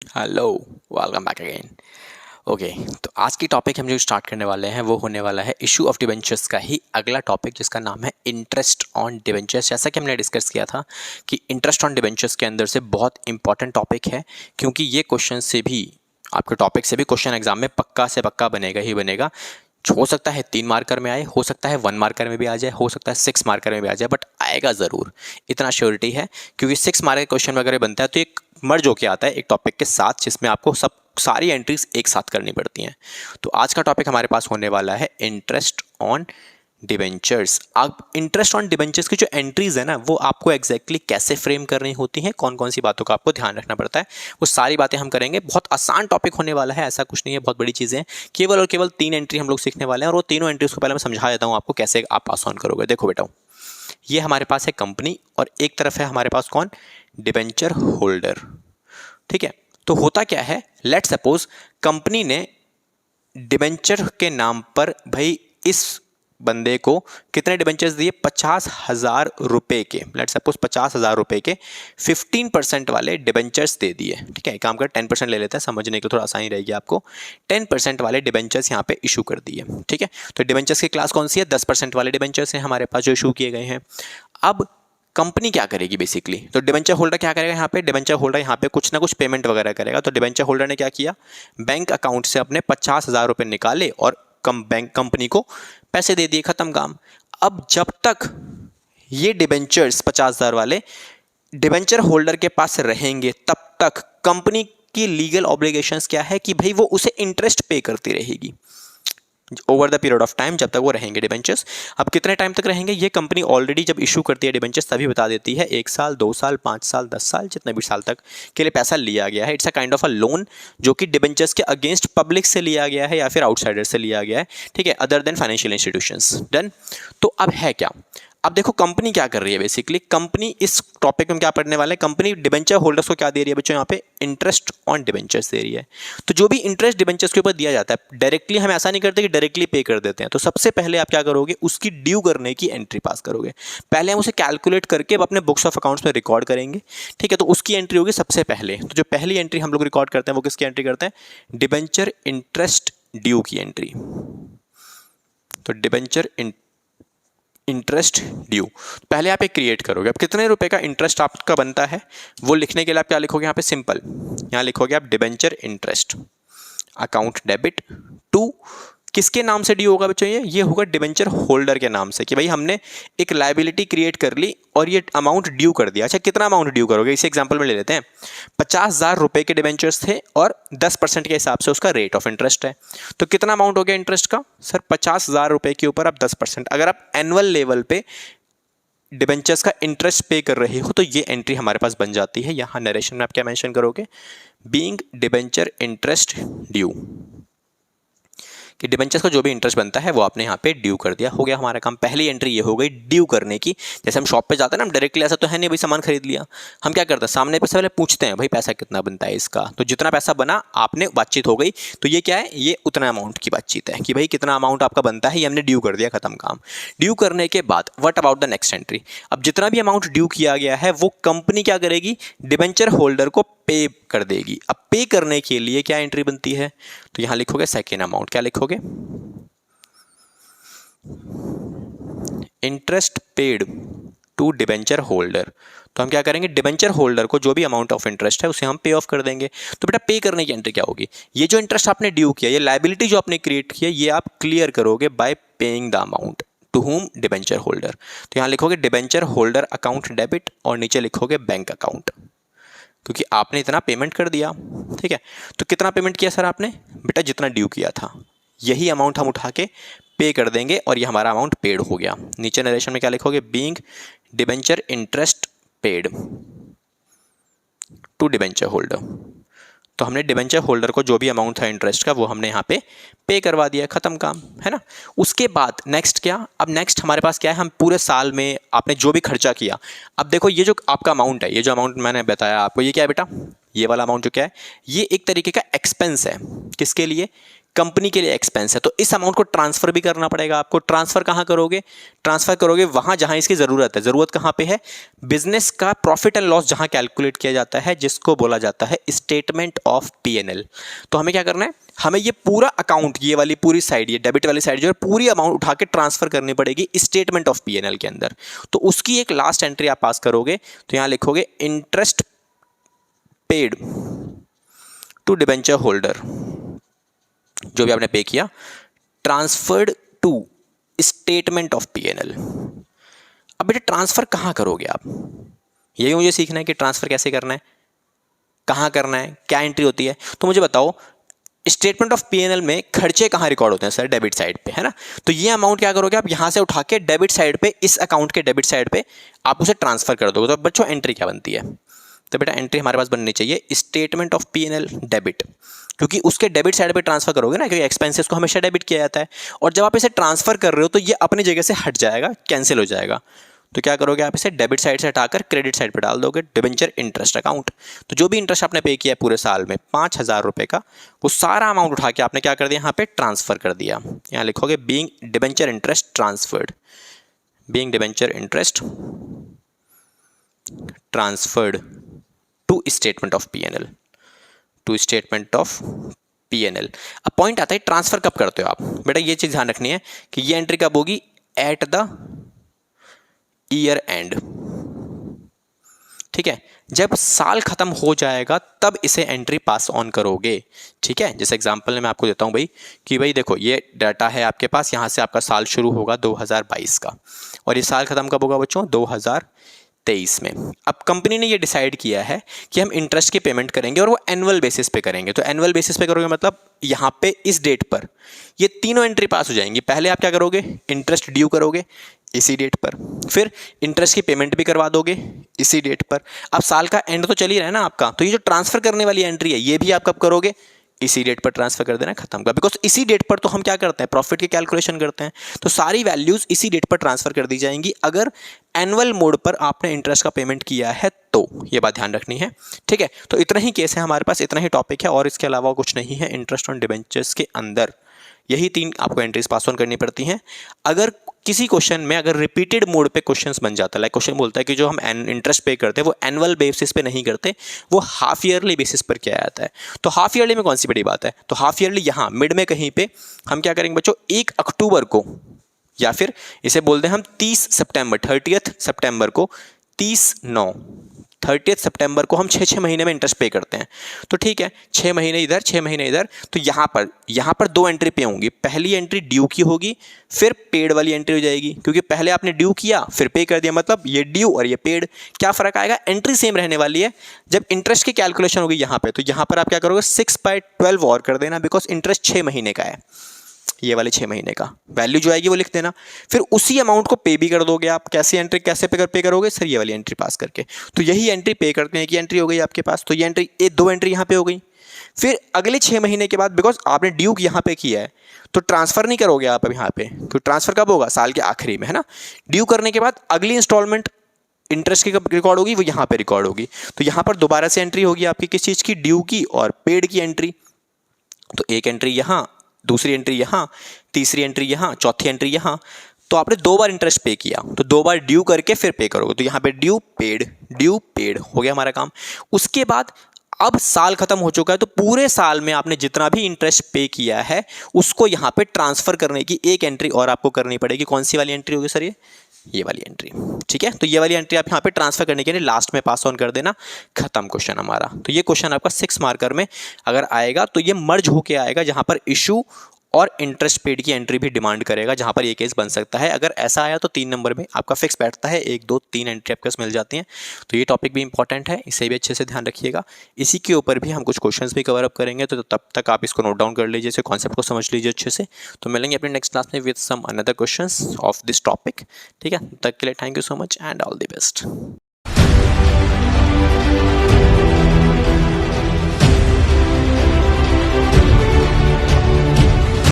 Hello, welcome back again. Okay, तो आज की टॉपिक हम जो स्टार्ट करने वाले हैं वो होने वाला है इशू ऑफ डिबेंचर्स का ही अगला टॉपिक, जिसका नाम है इंटरेस्ट ऑन डिबेंचर्स। जैसा कि हमने डिस्कस किया था कि इंटरेस्ट ऑन डिबेंचर्स के अंदर से बहुत इंपॉर्टेंट टॉपिक है, क्योंकि ये क्वेश्चन से भी, आपके टॉपिक से भी क्वेश्चन एग्जाम में पक्का से पक्का बनेगा ही बनेगा। हो सकता है 3 मार्कर में आए, हो सकता है 1 मार्कर में भी आ जाए, हो सकता है 6 मार्कर में भी आ जाए, बट आएगा ज़रूर, इतना श्योरिटी है। क्योंकि 6 मार्क के क्वेश्चन वगैरह बनता है तो एक मर्ज होके आता है एक टॉपिक के साथ, जिसमें आपको सब सारी एंट्रीज एक साथ करनी पड़ती हैं। तो आज का टॉपिक हमारे पास होने वाला है इंटरेस्ट ऑन डिबेंचर्स। अब इंटरेस्ट ऑन डिबेंचर्स की जो एंट्रीज है ना, वो आपको एग्जैक्टली कैसे फ्रेम करनी होती हैं, कौन कौन सी बातों का आपको ध्यान रखना पड़ता है, वो सारी बातें हम करेंगे। बहुत आसान टॉपिक होने वाला है, ऐसा कुछ नहीं है, बहुत बड़ी चीज़ें हैं। केवल और केवल 3 एंट्री हम लोग सीखने वाले हैं, और वो तीनों एंट्रीज को पहले मैं समझा देता हूँ आपको कैसे आप पास ऑन करोगे। देखो बेटा, ये हमारे पास है कंपनी, और एक तरफ है हमारे पास कौन, डिबेंचर होल्डर। ठीक है, तो होता क्या है, लेट सपोज कंपनी ने डिबेंचर के नाम पर भाई इस बंदे को कितने डिबेंचर्स दिए, 50,000 रुपए के, लेट सपोज 50,000 रुपए के 15% वाले डिबेंचर्स दे दिए। ठीक है, एक काम कर 10% ले लेते हैं, समझने के लिए थोड़ा आसानी रहेगी आपको। 10% वाले डिबेंचर्स यहाँ पे इशू कर दिए। ठीक है, तो डिबेंचर्स की क्लास कौन सी है, 10% वाले डिबेंचर्स हैं हमारे पास जो इशू किए गए हैं। अब कंपनी क्या करेगी बेसिकली, तो डिबेंचर होल्डर क्या करेगा, यहाँ पे डिबेंचर होल्डर यहाँ पे कुछ ना कुछ पेमेंट वगैरह करेगा। तो डिबेंचर होल्डर ने क्या किया, बैंक अकाउंट से अपने 50,000 रुपये निकाले और बैंक कंपनी को पैसे दे दिए, खत्म काम। अब जब तक ये डिबेंचर्स 50,000 वाले डिबेंचर होल्डर के पास रहेंगे, तब तक कंपनी की लीगल ऑब्लिगेशंस क्या है कि भाई वो उसे इंटरेस्ट पे करती रहेगी over the period of time, जब तक वो रहेंगे डिबेंचर्स। अब कितने टाइम तक रहेंगे, ये कंपनी ऑलरेडी जब इशू करती है डिबेंचर्स तभी बता देती है, 1 साल, 2 साल, 5 साल, 10 साल, जितने भी साल तक के लिए पैसा लिया गया है। It's a kind of a loan जो कि डिबेंचर्स के अगेंस्ट पब्लिक से लिया गया है या फिर आउटसाइडर से लिया गया है। ठीक है, other than financial institutions. Done. तो अब है क्या, अब देखो कंपनी क्या कर रही है, बेसिकली कंपनी इस टॉपिक में क्या पढ़ने वाले हैं, कंपनी डिबेंचर होल्डर्स को क्या दे रही है बच्चों, यहाँ पे इंटरेस्ट ऑन डिबेंचर्स दे रही है। तो जो भी इंटरेस्ट डिबेंचर्स के ऊपर दिया जाता है, डायरेक्टली हम ऐसा नहीं करते कि डायरेक्टली पे कर देते हैं। तो सबसे पहले आप क्या करोगे, उसकी ड्यू करने की एंट्री पास करोगे। पहले हम उसे कैलकुलेट करके अपने बुक्स ऑफ अकाउंट्स में रिकॉर्ड करेंगे। ठीक है, तो उसकी एंट्री होगी सबसे पहले। तो जो पहली एंट्री हम लोग रिकॉर्ड करते हैं वो किसकी एंट्री करते हैं, डिबेंचर इंटरेस्ट ड्यू की एंट्री। तो डिबेंचर इंटरेस्ट ड्यू पहले आप एक क्रिएट करोगे। अब कितने रुपए का इंटरेस्ट आपका बनता है वो लिखने के लिए आप क्या लिखोगे, यहाँ पे सिंपल, यहाँ लिखोगे आप debenture interest account debit to, किसके नाम से ड्यू होगा बच्चों, ये होगा डिबेंचर होल्डर के नाम से, कि भाई हमने एक लायबिलिटी क्रिएट कर ली और ये अमाउंट ड्यू कर दिया। अच्छा, कितना अमाउंट ड्यू करोगे, इसे एग्जांपल में ले लेते हैं। 50,000 रुपए के डिबेंचर्स थे और 10% के हिसाब से उसका रेट ऑफ इंटरेस्ट है। तो कितना अमाउंट हो गया इंटरेस्ट का, सर 50,000 रुपए के ऊपर आप 10%, अगर आप एनुअल लेवल पे डिबेंचर्स का इंटरेस्ट पे कर रहे हो तो ये एंट्री हमारे पास बन जाती है। यहाँ नरेशन में आप क्या मेंशन करोगे, बीइंग डिबेंचर इंटरेस्ट ड्यू, कि डिबेंचर्स का जो भी इंटरेस्ट बनता है वो आपने यहाँ पे ड्यू कर दिया, हो गया हमारा काम। पहली एंट्री ये हो गई ड्यू करने की। जैसे हम शॉप पे जाते हैं ना, हम डायरेक्टली ऐसा तो है नहीं भाई सामान खरीद लिया, हम क्या करते हैं, सामने पे से पहले पूछते हैं भाई पैसा कितना बनता है इसका। तो जितना पैसा बना आपने बातचीत हो गई, तो ये क्या है, ये उतना अमाउंट की बातचीत है कि भाई कितना अमाउंट आपका बनता है, ये हमने ड्यू कर दिया, खत्म काम। ड्यू करने के बाद what about the next entry, अब जितना भी अमाउंट ड्यू किया गया है वो कंपनी क्या करेगी, डिबेंचर होल्डर को पे कर देगी। अब पे करने के लिए क्या एंट्री बनती है, तो यहां लिखोगे सेकेंड अमाउंट, क्या लिखोगे, interest paid to debenture holder. तो हम क्या करेंगे, डिबेंचर होल्डर को जो भी अमाउंट ऑफ इंटरेस्ट है उसे हम पे ऑफ कर देंगे। तो बेटा पे करने की एंट्री क्या होगी, ये जो इंटरेस्ट आपने ड्यू किया, ये लायबिलिटी जो आपने क्रिएट किया, ये आप क्लियर करोगे by paying the amount to whom, debenture holder. तो यहां लिखोगे डिबेंचर होल्डर अकाउंट डेबिट और नीचे लिखोगे बैंक अकाउंट, क्योंकि आपने इतना पेमेंट कर दिया। ठीक है, तो कितना पेमेंट किया सर आपने, बेटा जितना ड्यू किया था यही अमाउंट हम उठा के पे कर देंगे और ये हमारा अमाउंट पेड हो गया। नीचे नरेशन में क्या लिखोगे, being debenture interest paid to debenture holder. तो हमने डिबेंचर होल्डर को जो भी अमाउंट था इंटरेस्ट का वो हमने यहाँ पे करवा दिया, खत्म काम, है ना। उसके बाद नेक्स्ट क्या, अब नेक्स्ट हमारे पास क्या है, हम पूरे साल में आपने जो भी खर्चा किया, अब देखो ये जो आपका अमाउंट है, ये जो अमाउंट मैंने बताया आपको, ये क्या है बेटा, ये वाला अमाउंट जो क्या है, ये एक तरीके का एक्सपेंस है, किसके लिए, कंपनी के लिए एक्सपेंस है, तो इस अमाउंट को ट्रांसफर भी करना पड़ेगा आपको। ट्रांसफर कहाँ करोगे? ट्रांसफर करोगे वहाँ जहाँ इसकी ज़रूरत है। ज़रूरत कहाँ पे है? बिजनेस का प्रॉफिट एंड लॉस जहाँ कैलकुलेट किया जाता है, जिसको बोला जाता है स्टेटमेंट ऑफ P&L। तो हमें क्या करना है? हमें ये पूरा अकाउंट, ये वाली पूरी साइड, ये डेबिट वाली साइड जो है, पूरी अमाउंट उठा के ट्रांसफर करनी पड़ेगी स्टेटमेंट ऑफ P&L के अंदर। तो उसकी एक लास्ट एंट्री आप पास करोगे, तो यहाँ लिखोगे interest paid to debenture holder, जो भी आपने पे किया, transferred to statement of P&L। अब बेटा ट्रांसफर कहाँ करोगे आप? यही मुझे सीखना है कि ट्रांसफर कैसे करना है, कहाँ करना है, क्या एंट्री होती है। तो मुझे बताओ, स्टेटमेंट ऑफ P&L में खर्चे कहाँ रिकॉर्ड होते हैं सर? डेबिट साइड पे, है ना। तो ये अमाउंट क्या करोगे आप? यहाँ से उठा के डेबिट साइड पे, इस अकाउंट के डेबिट साइड पे आप उसे ट्रांसफर कर दोगे। तो बच्चों एंट्री क्या बनती है? तो बेटा एंट्री हमारे पास बननी चाहिए स्टेटमेंट ऑफ P&L डेबिट, क्योंकि उसके डेबिट साइड पे ट्रांसफर करोगे ना, क्योंकि एक्सपेंसेस को हमेशा डेबिट किया जाता है। और जब आप इसे ट्रांसफर कर रहे हो तो ये अपनी जगह से हट जाएगा, कैंसिल हो जाएगा। तो क्या करोगे आप? इसे डेबिट साइड से हटाकर क्रेडिट साइड पे डाल दोगे, डिबेंचर इंटरेस्ट अकाउंट। तो जो भी इंटरेस्ट आपने पे किया है पूरे साल में 5,000 रुपये का, वो सारा अमाउंट उठा के आपने क्या कर दिया? यहाँ पे ट्रांसफर कर दिया। यहाँ लिखोगे being debenture interest transferred, being debenture interest transferred to statement of P&L, to statement of P&L। अब पॉइंट आता है ट्रांसफर कब करते हो आप? बेटा ये चीज ध्यान रखनी है कि ये एंट्री कब होगी? एट द ईयर एंड, ठीक है। जब साल खत्म हो जाएगा तब इसे एंट्री पास ऑन करोगे, ठीक है। जैसे एग्जांपल में मैं आपको देता हूं भाई, कि भाई देखो ये डाटा है आपके पास, यहां से आपका साल शुरू होगा 2022 का, और ये साल खत्म कब होगा बच्चों? 2023 में। अब कंपनी ने ये डिसाइड किया है कि हम इंटरेस्ट की पेमेंट करेंगे, और वो एनुअल बेसिस पे करेंगे। तो एनुअल बेसिस पे करोगे मतलब यहाँ पे इस डेट पर ये तीनों एंट्री पास हो जाएंगी। पहले आप क्या करोगे? इंटरेस्ट ड्यू करोगे इसी डेट पर, फिर इंटरेस्ट की पेमेंट भी करवा दोगे इसी डेट पर। अब साल का एंड तो चल ही रहा है ना आपका, तो ये जो ट्रांसफर करने वाली एंट्री है ये भी आप कब करोगे? इसी डेट पर ट्रांसफर कर देना, खत्म का। बिकॉज इसी डेट पर तो हम क्या करते हैं? प्रॉफिट की कैलकुलेशन करते हैं। तो सारी वैल्यूज इसी डेट पर ट्रांसफर कर दी जाएंगी अगर एनुअल मोड पर आपने इंटरेस्ट का पेमेंट किया है तो। ये बात ध्यान रखनी है, ठीक है। तो इतना ही केस है हमारे पास, इतना ही टॉपिक है, और इसके अलावा कुछ नहीं है इंटरेस्ट ऑन डिबेंचर्स के अंदर। यही 3 आपको एंट्रीज पास ऑन करनी पड़ती हैं। अगर किसी क्वेश्चन में अगर रिपीटेड मोड पे क्वेश्चंस बन जाता है, लाइक क्वेश्चन बोलता है कि जो हम इंटरेस्ट पे करते हैं वो एनुअल बेसिस पे नहीं करते, वो हाफ ईयरली बेसिस पर किया जाता है। तो हाफ ईयरली में कौन सी बड़ी बात है? तो हाफ ईयरली यहाँ मिड में कहीं पे हम क्या करेंगे बच्चों? 1 अक्टूबर को, या फिर इसे बोलते हैं हम 30 सितंबर, 30 सितंबर को, 30 सितंबर को हम 6 महीने में इंटरेस्ट पे करते हैं। तो ठीक है, 6 महीने इधर, 6 महीने इधर। तो यहाँ पर 2 एंट्री पे होंगी। पहली एंट्री ड्यू की होगी, फिर पेड वाली एंट्री हो जाएगी, क्योंकि पहले आपने ड्यू किया फिर पे कर दिया, मतलब ये ड्यू और ये पेड। क्या फर्क आएगा? एंट्री सेम रहने वाली है। जब इंटरेस्ट की कैलकुलेशन होगी यहाँ पे, तो यहाँ पर आप क्या करोगे? 6/12 और कर देना, बिकॉज इंटरेस्ट 6 महीने का है। ये वाले 6 महीने का वैल्यू जो आएगी वो लिख देना। फिर उसी अमाउंट को पे भी कर दोगे आप। कैसी एंट्री, कैसे पे करोगे सर? ये वाली एंट्री पास करके। तो यही एंट्री पे करने की एंट्री हो गई आपके पास। तो ये एंट्री, 2 एंट्री यहाँ पे हो गई। फिर अगले 6 महीने के बाद, बिकॉज आपने ड्यू यहाँ पे किया है, तो ट्रांसफर नहीं करोगे आप अब यहाँ पे, तो ट्रांसफर कब होगा? साल के आखिरी में, है ना। ड्यू करने के बाद अगली इंस्टॉलमेंट इंटरेस्ट की कब रिकॉर्ड होगी? वो यहाँ पे रिकॉर्ड होगी। तो यहाँ पर दोबारा से एंट्री होगी आपकी किस चीज़ की? ड्यू की और पेड की एंट्री। तो एक एंट्री यहाँ, दूसरी एंट्री यहाँ, तीसरी एंट्री यहाँ, चौथी एंट्री यहाँ। तो आपने 2 बार इंटरेस्ट पे किया, तो 2 बार ड्यू करके फिर पे करोगे। तो यहाँ पे ड्यू पेड हो गया हमारा काम। उसके बाद अब साल खत्म हो चुका है, तो पूरे साल में आपने जितना भी इंटरेस्ट पे किया है उसको यहाँ पे ट्रांसफर करने की एक एंट्री और आपको करनी पड़ेगी। कौन सी वाली एंट्री होगी सर? ये वाली एंट्री, ठीक है। तो ये वाली एंट्री आप यहाँ पे ट्रांसफर करने के लिए लास्ट में पास ऑन कर देना, खत्म क्वेश्चन हमारा। तो ये क्वेश्चन आपका 6 मार्कर में अगर आएगा तो ये मर्ज होके आएगा, जहाँ पर इशू और इंटरेस्ट पेड की एंट्री भी डिमांड करेगा, जहाँ पर ये केस बन सकता है। अगर ऐसा आया तो 3 नंबर में आपका फिक्स बैठता है, 1 2 3 एंट्री आपके पास मिल जाती हैं। तो ये टॉपिक भी इंपॉर्टेंट है, इसे भी अच्छे से ध्यान रखिएगा। इसी के ऊपर भी हम कुछ क्वेश्चंस भी कवर अप करेंगे, तो तब तक आप इसको नोट डाउन कर लीजिए, इसे कॉन्सेप्ट को समझ लीजिए अच्छे से। तो मिलेंगे अपने नेक्स्ट क्लास में with some another questions of this topic, ठीक है। तब तक के लिए thank you so much and all the best.